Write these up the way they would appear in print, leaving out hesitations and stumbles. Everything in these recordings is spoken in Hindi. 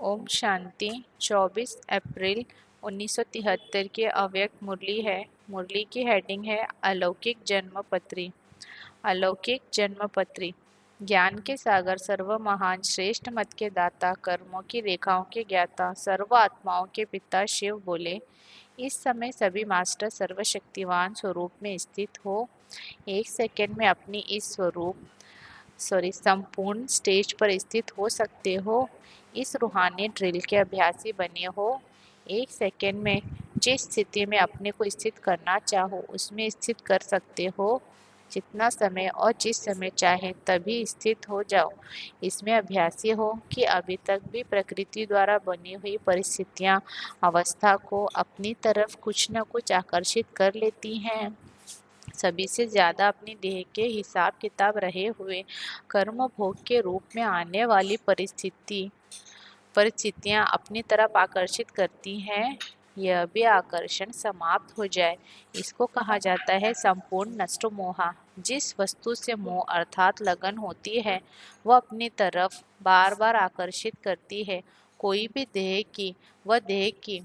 ओम शांति। 24 अप्रैल 1973 की अव्यक्त मुरली है। मुरली की हेडिंग है अलौकिक जन्मपत्री। अलौकिक जन्मपत्री। ज्ञान के सागर, सर्व महान श्रेष्ठ मत के दाता, कर्मों की रेखाओं के ज्ञाता, सर्व आत्माओं के पिता शिव बोले, इस समय सभी मास्टर सर्वशक्तिवान स्वरूप में स्थित हो। एक सेकंड में अपनी इस संपूर्ण स्टेज पर स्थित हो सकते हो। इस रूहानी ड्रिल के अभ्यासी बने हो। एक सेकंड में जिस स्थिति में अपने को स्थित करना चाहो उसमें स्थित कर सकते हो। जितना समय और जिस समय चाहे तभी स्थित हो जाओ। इसमें अभ्यासी हो कि अभी तक भी प्रकृति द्वारा बनी हुई परिस्थितियां अवस्था को अपनी तरफ कुछ न कुछ आकर्षित कर लेती हैं। सभी से ज्यादा अपनी देह के हिसाब किताब रहे हुए कर्म भोग के रूप में आने वाली परिस्थितियां अपनी तरफ आकर्षित करती हैं। यह भी आकर्षण समाप्त हो जाए, इसको कहा जाता है संपूर्ण नष्ट मोहा। जिस वस्तु से मोह अर्थात लगन होती है वह अपनी तरफ बार बार आकर्षित करती है। कोई भी देह की वह देह की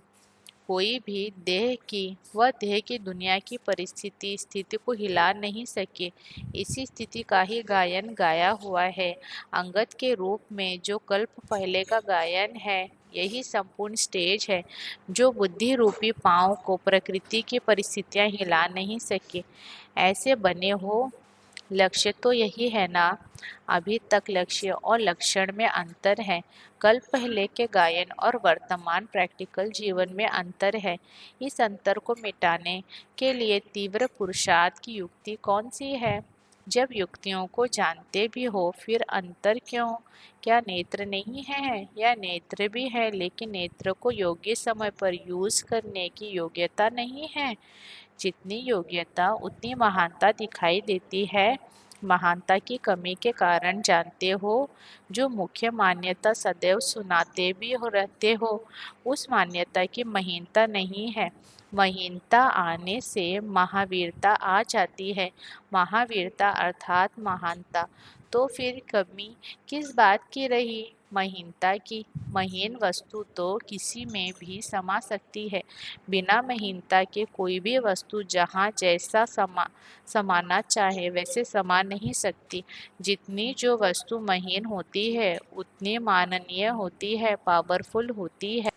कोई भी देह की दुनिया की परिस्थिति स्थिति को हिला नहीं सके। इसी स्थिति का ही गायन गाया हुआ है अंगद के रूप में, जो कल्प पहले का गायन है। यही संपूर्ण स्टेज है जो बुद्धि रूपी पांव को प्रकृति की परिस्थितियां हिला नहीं सके। ऐसे बने हो। लक्ष्य तो यही है ना। अभी तक लक्ष्य और लक्षण में अंतर है। कल पहले के गायन और वर्तमान प्रैक्टिकल जीवन में अंतर है। इस अंतर को मिटाने के लिए तीव्र पुरुषार्थ की युक्ति कौन सी है? जब युक्तियों को जानते भी हो फिर अंतर क्यों? क्या नेत्र नहीं है या नेत्र भी है लेकिन नेत्र को योग्य समय पर यूज करने की योग्यता नहीं है? जितनी योग्यता उतनी महानता दिखाई देती है। महानता की कमी के कारण जानते हो, जो मुख्य मान्यता सदैव सुनाते भी हो रहते हो, उस मान्यता की महीनता नहीं है। महीनता आने से महावीरता आ जाती है। महावीरता अर्थात महानता। तो फिर कमी किस बात की रही? महीनता की। महीन वस्तु तो किसी में भी समा सकती है। बिना महीनता के कोई भी वस्तु जहाँ जैसा समाना चाहे वैसे समा नहीं सकती। जितनी जो वस्तु महीन होती है उतनी माननीय होती है, पावरफुल होती है।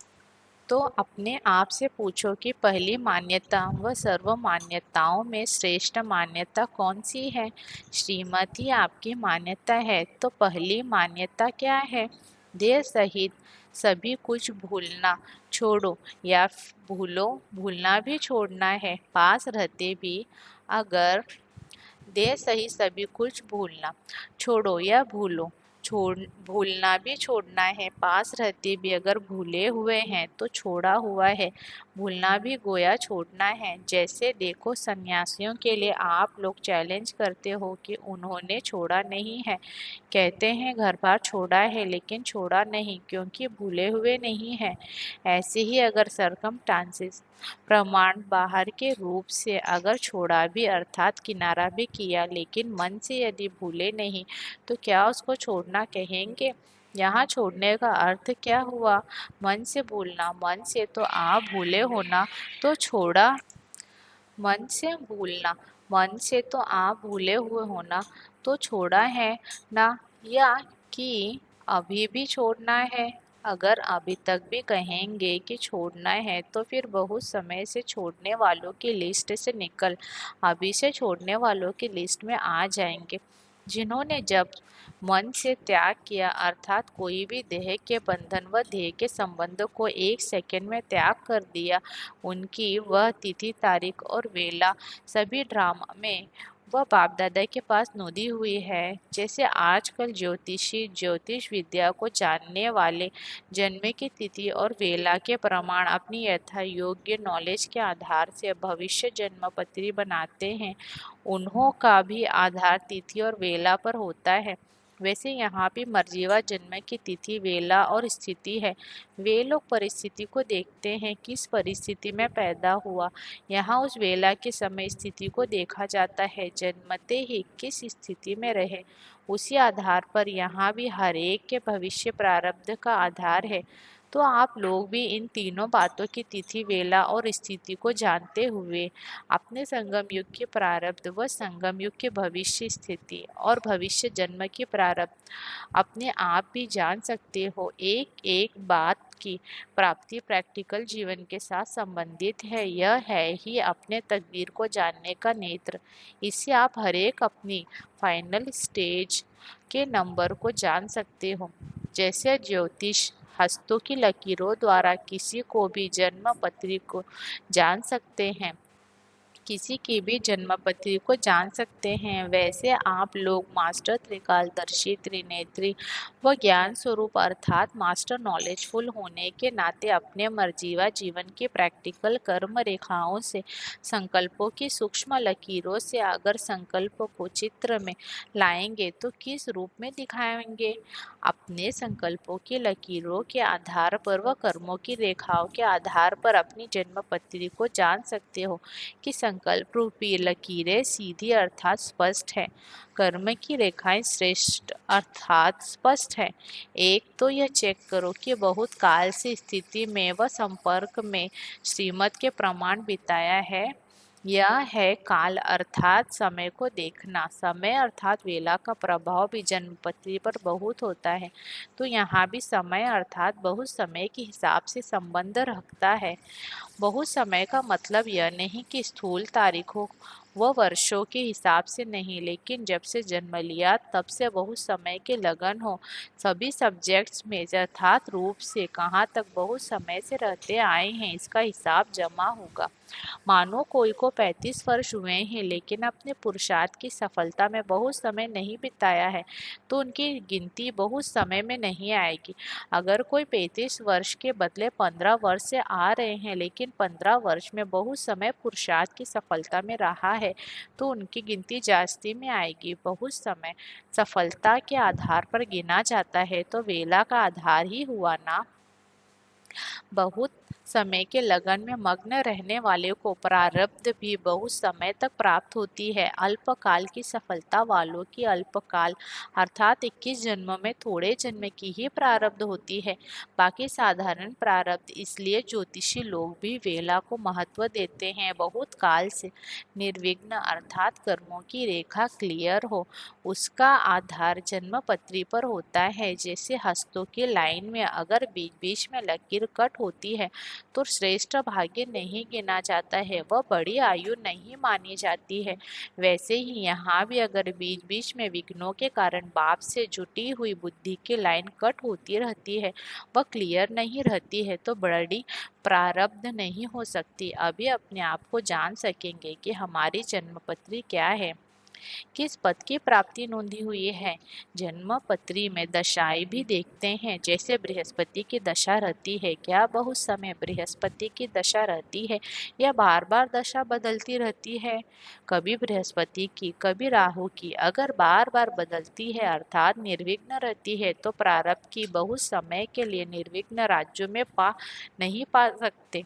तो अपने आप से पूछो कि पहली मान्यता व सर्व मान्यताओं में श्रेष्ठ मान्यता कौन सी है? श्रीमत ही आपकी मान्यता है, तो पहली मान्यता क्या है? देह सहित सभी कुछ भूलना छोड़ो, या भूलना भी छोड़ना है। पास रहते भी अगर देह सहित सभी कुछ भूलना छोड़ो या भूलना भी छोड़ना है। पास रहते भी अगर भूले हुए हैं तो छोड़ा हुआ है। भूलना भी गोया छोड़ना है। जैसे देखो, सन्यासियों के लिए आप लोग चैलेंज करते हो कि उन्होंने छोड़ा नहीं है। कहते हैं घर बार छोड़ा है लेकिन छोड़ा नहीं क्योंकि भूले हुए नहीं है। ऐसे ही अगर सरकमस्टांसेस प्रमाण बाहर के रूप से अगर छोड़ा भी अर्थात किनारा भी किया लेकिन मन से यदि भूले नहीं तो क्या उसको छोड़ना कहेंगे? यहाँ छोड़ने का अर्थ क्या हुआ? मन से भूलना। मन से तो आप भूले होना तो छोड़ा। मन से भूलना। मन से तो आप भूले हुए होना तो छोड़ा है ना? या कि अभी भी छोड़ना है? अगर अभी तक भी कहेंगे कि छोड़ना है तो फिर बहुत समय से छोड़ने वालों की लिस्ट से निकल अभी से छोड़ने वालों की लिस्ट में आ जाएंगे। जिन्होंने जब मन से त्याग किया अर्थात कोई भी देह के बंधन व देह के संबंध को एक सेकंड में त्याग कर दिया, उनकी वह तिथि तारीख और वेला सभी ड्रामा में वह बाप दादा के पास नोंदी हुई है। जैसे आजकल ज्योतिषी ज्योतिष विद्या को जानने वाले जन्म की तिथि और वेला के प्रमाण अपनी यथा योग्य नॉलेज के आधार से भविष्य जन्मपत्री बनाते हैं, उन्हों का भी आधार तिथि और वेला पर होता है। वैसे यहाँ भी मर्जीवा जन्म की तिथि, वेला और स्थिति है। वे लोग परिस्थिति को देखते हैं किस परिस्थिति में पैदा हुआ, यहाँ उस वेला के समय स्थिति को देखा जाता है। जन्मते ही किस स्थिति में रहे उसी आधार पर यहाँ भी हर एक के भविष्य प्रारब्ध का आधार है। तो आप लोग भी इन तीनों बातों की तिथि, वेला और स्थिति को जानते हुए अपने संगम युग के प्रारब्ध व संगम युग के भविष्य स्थिति और भविष्य जन्म की प्रारब्ध अपने आप भी जान सकते हो। एक एक बात की प्राप्ति प्रैक्टिकल जीवन के साथ संबंधित है। यह है ही अपने तकदीर को जानने का नेत्र। इससे आप हर एक अपनी फाइनल स्टेज के नंबर को जान सकते हो। जैसे ज्योतिष हस्तों की लकीरों द्वारा किसी को भी जन्म पत्री को जान सकते हैं, किसी की भी जन्मपत्री को जान सकते हैं, वैसे आप लोग मास्टर त्रिकालदर्शी, त्रिनेत्री व ज्ञान स्वरूप अर्थात मास्टर नॉलेजफुल होने के नाते अपने मर्जीवा जीवन की प्रैक्टिकल कर्म रेखाओं से, संकल्पों की सूक्ष्म लकीरों से अगर संकल्प को चित्र में लाएंगे तो किस रूप में दिखाएंगे? अपने संकल्पों की लकीरों के आधार पर व कर्मों की रेखाओं के आधार पर अपनी जन्मपत्री को जान सकते हो कि संकल्प रूपी लकीरें सीधी अर्थात स्पष्ट है, कर्म की रेखाएं श्रेष्ठ अर्थात स्पष्ट है। एक तो यह चेक करो कि बहुत काल से स्थिति में व संपर्क में श्रीमत के प्रमाण बिताया है। यह है काल अर्थात समय को देखना। समय अर्थात वेला का प्रभाव भी जन्मपत्री पर बहुत होता है, तो यहाँ भी समय अर्थात बहुत समय के हिसाब से संबंध रखता है। बहुत समय का मतलब यह नहीं कि स्थूल तारीखों व वर्षों के हिसाब से नहीं, लेकिन जब से जन्म लिया तब से बहुत समय के लगन हो सभी सब्जेक्ट्स में यथार्थ रूप से कहाँ तक बहुत समय से रहते आए हैं, इसका हिसाब जमा होगा। मानो कोई को 35 वर्ष हुए हैं लेकिन अपने पुरुषार्थ की सफलता में बहुत समय नहीं बिताया है, तो उनकी गिनती बहुत समय में नहीं आएगी। अगर कोई 35 वर्ष के बदले 15 वर्ष से आ रहे हैं लेकिन 15 वर्ष में बहुत समय पुरुषार्थ की सफलता में रहा है, तो उनकी गिनती जास्ती में आएगी। बहुत समय सफलता के आधार पर गिना जाता है तो वेला का आधार ही हुआ ना। बहुत समय के लगन में मग्न रहने वाले को प्रारब्ध भी बहुत समय तक प्राप्त होती है। अल्पकाल की सफलता वालों की अल्पकाल अर्थात 21 जन्म में थोड़े जन्म की ही प्रारब्ध होती है, बाकी साधारण प्रारब्ध। इसलिए ज्योतिषी लोग भी वेला को महत्व देते हैं। बहुत काल से निर्विघ्न अर्थात कर्मों की रेखा क्लियर हो, उसका आधार जन्म पत्री पर होता है। जैसे हस्तों की लाइन में अगर बीच बीच में लकीर कट होती है तो श्रेष्ठ भाग्य नहीं गिना जाता है, वह बड़ी आयु नहीं मानी जाती है। वैसे ही यहाँ भी अगर बीच बीच में विघ्नों के कारण बाप से जुटी हुई बुद्धि की लाइन कट होती रहती है, वह क्लियर नहीं रहती है, तो बड़ी प्रारब्ध नहीं हो सकती। अभी अपने आप को जान सकेंगे कि हमारी जन्मपत्री क्या है, किस पद की प्राप्ति नोंदी हुई है। जन्म पत्री में दशाएं भी देखते हैं। जैसे बृहस्पति की दशा रहती है, क्या बहुत समय बृहस्पति की दशा रहती है या बार बार दशा बदलती रहती है? कभी बृहस्पति की, कभी राहु की। अगर बार बार बदलती है अर्थात निर्विघ्न रहती है, तो प्रारब्ध की बहुत समय के लिए निर्विघ्न राज्यों में नहीं पा सकते,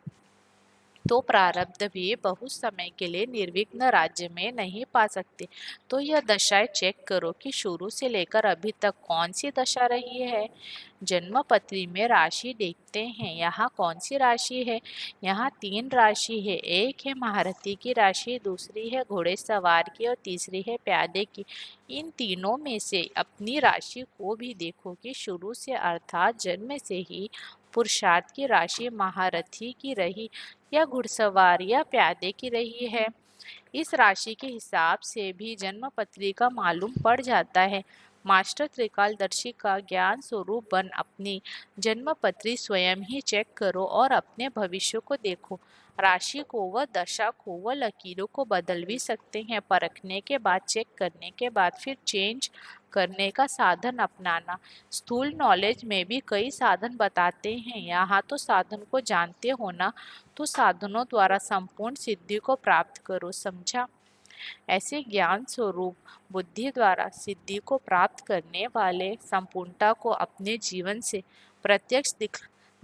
तो प्रारब्ध भी बहुत समय के लिए निर्विघ्न राज्य में नहीं पा सकते। तो यह दशाएं चेक करो कि शुरू से लेकर अभी तक कौन सी दशा रही है। जन्म पत्री में राशि देखते हैं। यहाँ कौन सी राशि है? यहाँ 3 राशि है। एक है महारथी की राशि, दूसरी है घोड़ेसवार की और तीसरी है प्यादे की। इन तीनों में से अपनी राशि को भी देखो कि शुरू से अर्थात जन्म से ही पुरुषार्थ की राशि महारथी की रही या घुड़सवार या प्यादे की रही है। इस राशि के हिसाब से भी जन्म पत्री का मालूम पड़ जाता है। मास्टर त्रिकालदर्शी का ज्ञान स्वरूप बन अपनी जन्म पत्री स्वयं ही चेक करो और अपने भविष्य को देखो। राशि को व दशा को व लकीरों को बदल भी सकते हैं। परखने के बाद, चेक करने के बाद फिर चेंज करने का साधन अपनाना। स्थूल नॉलेज में भी कई साधन बताते हैं। यहाँ तो साधन को जानते हो ना, तो साधनों द्वारा संपूर्ण सिद्धि को प्राप्त करो, समझा? ऐसे ज्ञान स्वरूप बुद्धि द्वारा सिद्धि को प्राप्त करने वाले संपूर्णता को अपने जीवन से प्रत्यक्ष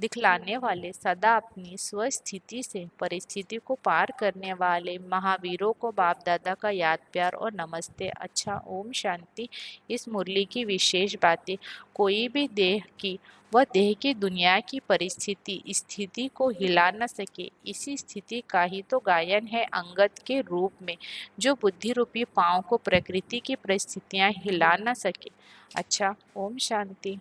दिखलाने वाले, सदा अपनी स्वस्थिति से परिस्थिति को पार करने वाले महावीरों को बाप दादा का याद प्यार और नमस्ते। अच्छा, ओम शांति। इस मुरली की विशेष बातें, कोई भी देह की वह देह की दुनिया की परिस्थिति स्थिति को हिला न सके, इसी स्थिति का ही तो गायन है अंगद के रूप में, जो बुद्धि रूपी पांव को प्रकृति की परिस्थितियां हिला न सके। अच्छा, ओम शांति।